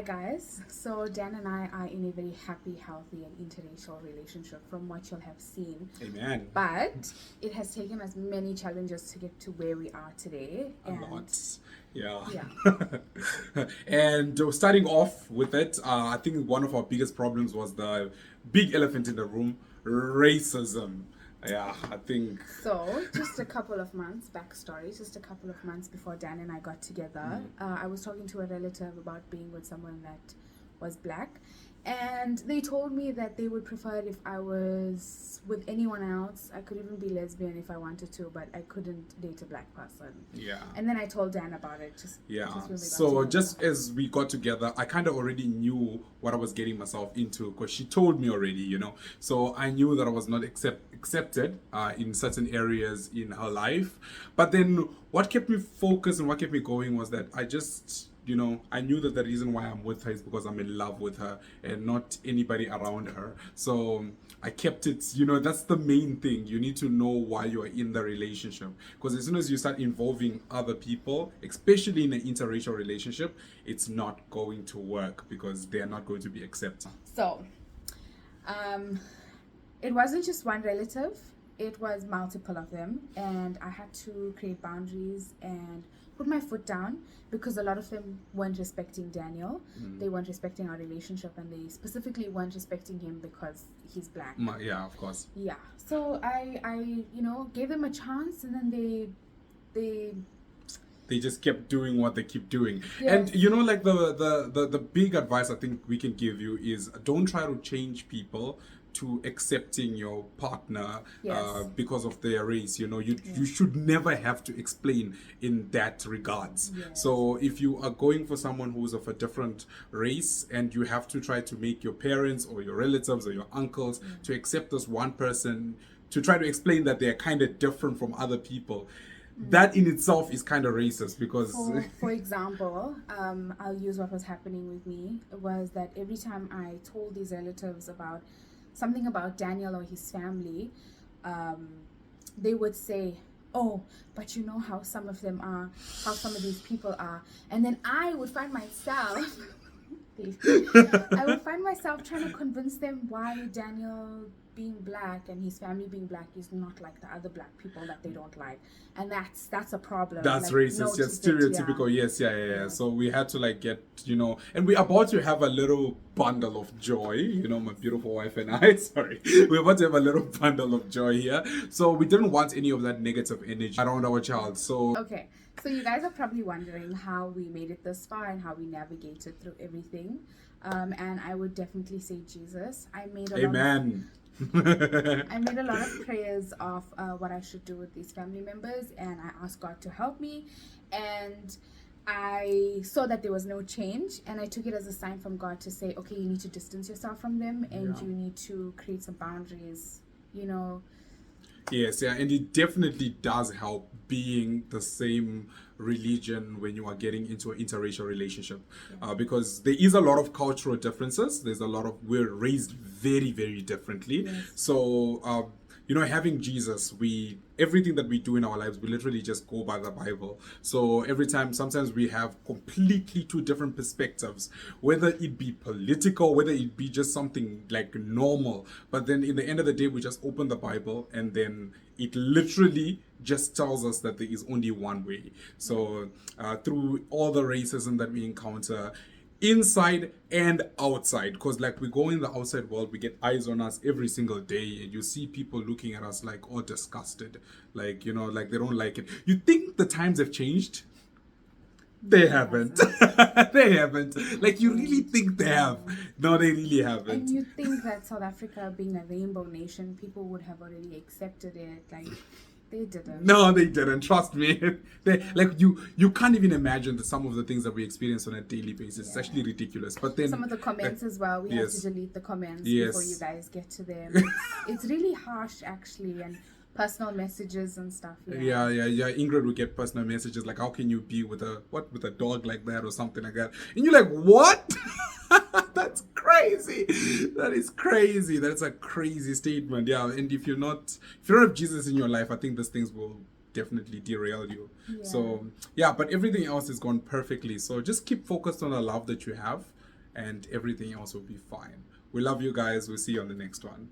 Hi guys. So Dan and I are in a very happy, healthy and interracial relationship from what you'll have seen. Amen. But it has taken us many challenges to get to where we are today. A lot. Yeah. Yeah. And starting off with it, I think one of our biggest problems was the big elephant in the room, racism. Yeah, I think. So, just a couple of months, backstory, just a couple of months before Dan and I got together, I was talking to a relative about being with someone that was black. And they told me that they would prefer it if I was with anyone else. I could even be lesbian if I wanted to, but I couldn't date a black person. Yeah. And then I told Dan about it. Yeah. Just when we got So together. just as we got together, I kind of already knew what I was getting myself into because she told me already, you know. So I knew that I was not accepted in certain areas in her life. But then what kept me focused and what kept me going was that I just, you know, I knew that the reason why I'm with her is because I'm in love with her and not anybody around her. So I kept it, you know, that's the main thing. You need to know why you are in the relationship. Because as soon as you start involving other people, especially in an interracial relationship, it's not going to work because they are not going to be accepted. So, it wasn't just one relative, it was multiple of them, and I had to create boundaries and put my foot down because a lot of them weren't respecting Daniel. They weren't respecting our relationship, and they specifically weren't respecting him because he's black. Yeah, of course. Yeah. So I gave them a chance, and then they just kept doing what they keep doing. Yes. And you know, like the big advice I think we can give you is don't try to change people to accepting your partner Yes. because of their race. You know, you should never have to explain in that regards. Yes. So if you are going for someone who's of a different race and you have to try to make your parents or your relatives or your uncles to accept this one person, to try to explain that they're kind of different from other people, that in itself is kind of racist because for example, I'll use what was happening with me was that every time I told these relatives about something about Daniel or his family, they would say, oh, but you know how some of them are, how some of these people are. And then I would find myself trying to convince them why Daniel being black and his family being black is not like the other black people that they don't like, and that's a problem. That's like, racist, just stereotypical. Yeah. So we had to like get, you know, and we're about to have a little bundle of joy, you know, my beautiful wife and I. Sorry, we're about to have a little bundle of joy here. So we didn't want any of that negative energy around our child. So okay, so you guys are probably wondering how we made it this far and how we navigated through everything. And I would definitely say Jesus. I made a lot of prayers of what I should do with these family members, and I asked God to help me, and I saw that there was no change, and I took it as a sign from God to say, okay, you need to distance yourself from them, and you need to create some boundaries, you know. Yes, yeah, and it definitely does help being the same religion when you are getting into an interracial relationship, because there is a lot of cultural differences. There's a lot of, we're raised very, very differently. Yes. So, you know, having Jesus, everything that we do in our lives, we literally just go by the Bible. So every time, sometimes we have completely two different perspectives, whether it be political, whether it be just something like normal. But then in the end of the day, we just open the Bible and then it literally just tells us that there is only one way. So through all the racism that we encounter, inside and outside, because like we go in the outside world, we get eyes on us every single day, and you see people looking at us like all disgusted, like, you know, like they don't like it. You think the times have changed? They haven't. They haven't. Like, you really think they have? No, they really haven't. And you think that South Africa being a rainbow nation, people would have already accepted it, like they didn't. No, they didn't. Trust me. Like you can't even imagine some of the things that we experience on a daily basis. It's actually ridiculous. But then some of the comments as well. We have to delete the comments Yes. before you guys get to them. It's really harsh, actually, and personal messages and stuff. Yeah. Ingrid would get personal messages like, "How can you be with a dog like that or something like that?" And you're like, "What?" That's crazy. That is crazy. That's a crazy statement. Yeah, and if you don't have Jesus in your life, I think these things will definitely derail you. So yeah, but everything else has gone perfectly. So just keep focused on the love that you have. and everything else will be fine. We love you guys. We'll see you on the next one.